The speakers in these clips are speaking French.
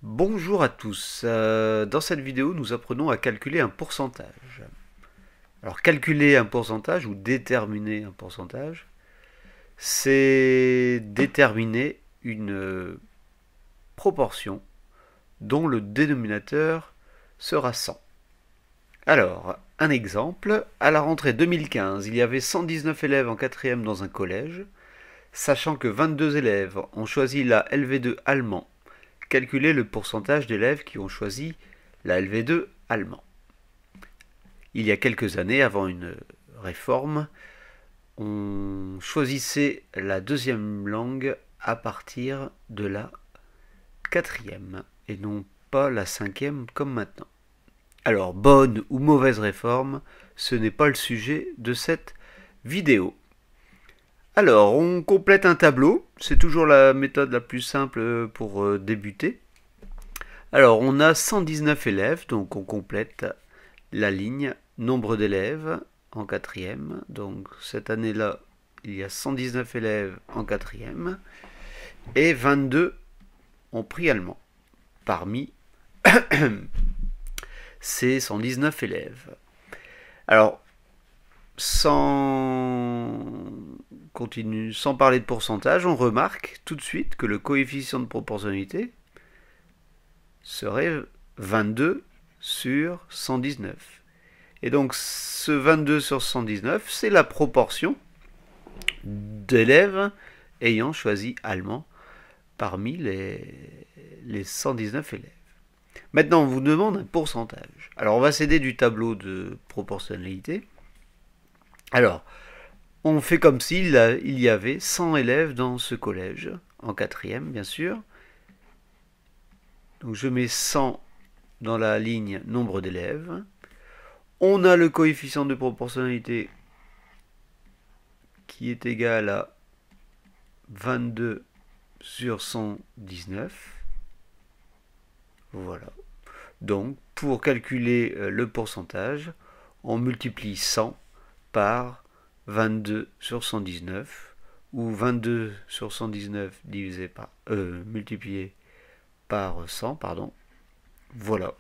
Bonjour à tous. Dans cette vidéo, nous apprenons à calculer un pourcentage. Alors, calculer un pourcentage ou déterminer un pourcentage, c'est déterminer une proportion dont le dénominateur sera 100. Alors, un exemple, à la rentrée 2015, il y avait 119 élèves en quatrième dans un collège, sachant que 22 élèves ont choisi la LV2 allemand. Calculer le pourcentage d'élèves qui ont choisi la LV2 allemand. Il y a quelques années, avant une réforme, on choisissait la deuxième langue à partir de la quatrième et non pas la cinquième comme maintenant. Alors, bonne ou mauvaise réforme, ce n'est pas le sujet de cette vidéo. Alors, on complète un tableau, c'est toujours la méthode la plus simple pour débuter. Alors, on a 119 élèves, donc on complète la ligne nombre d'élèves en quatrième. Donc, cette année-là, il y a 119 élèves en quatrième et 22 ont pris allemand parmi ces 119 élèves. Alors, sans parler de pourcentage, on remarque tout de suite que le coefficient de proportionnalité serait 22 sur 119. Et donc ce 22 sur 119, c'est la proportion d'élèves ayant choisi allemand parmi les 119 élèves. Maintenant, on vous demande un pourcentage. Alors, on va s'aider du tableau de proportionnalité. Alors, on fait comme s'il y avait 100 élèves dans ce collège, en quatrième, bien sûr. Donc, je mets 100 dans la ligne nombre d'élèves. On a le coefficient de proportionnalité qui est égal à 22 sur 119. Voilà. Donc, pour calculer le pourcentage, on multiplie 100 par 22 sur 119, ou 22 sur 119 divisé par, multiplié par 100, pardon. Voilà.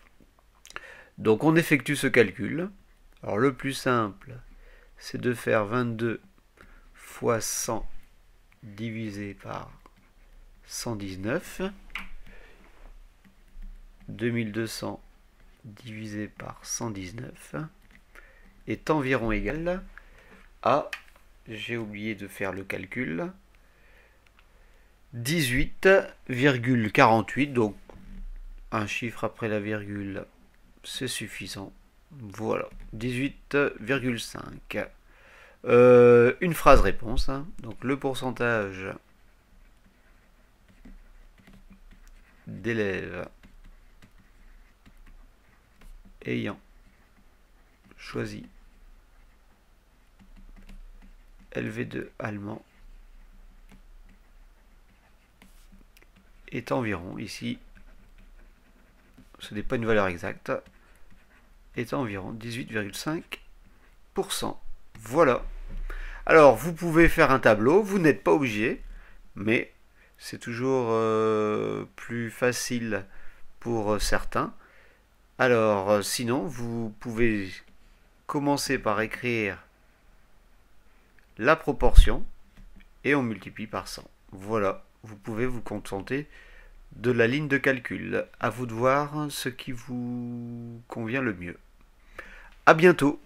Donc on effectue ce calcul. Alors le plus simple, c'est de faire 22 fois 100 divisé par 119. 2200 divisé par 119 est environ égal à, j'ai oublié de faire le calcul, 18,48, donc un chiffre après la virgule, c'est suffisant. Voilà, 18,5. Une phrase réponse, hein. Donc le pourcentage d'élèves ayant choisi LV2 allemand est environ, ici ce n'est pas une valeur exacte, est environ 18,5%. Voilà. Alors vous pouvez faire un tableau, vous n'êtes pas obligé, mais c'est toujours plus facile pour certains. Alors sinon, vous pouvez commencer par écrire la proportion et on multiplie par 100. Voilà, vous pouvez vous contenter de la ligne de calcul. À vous de voir ce qui vous convient le mieux. À bientôt.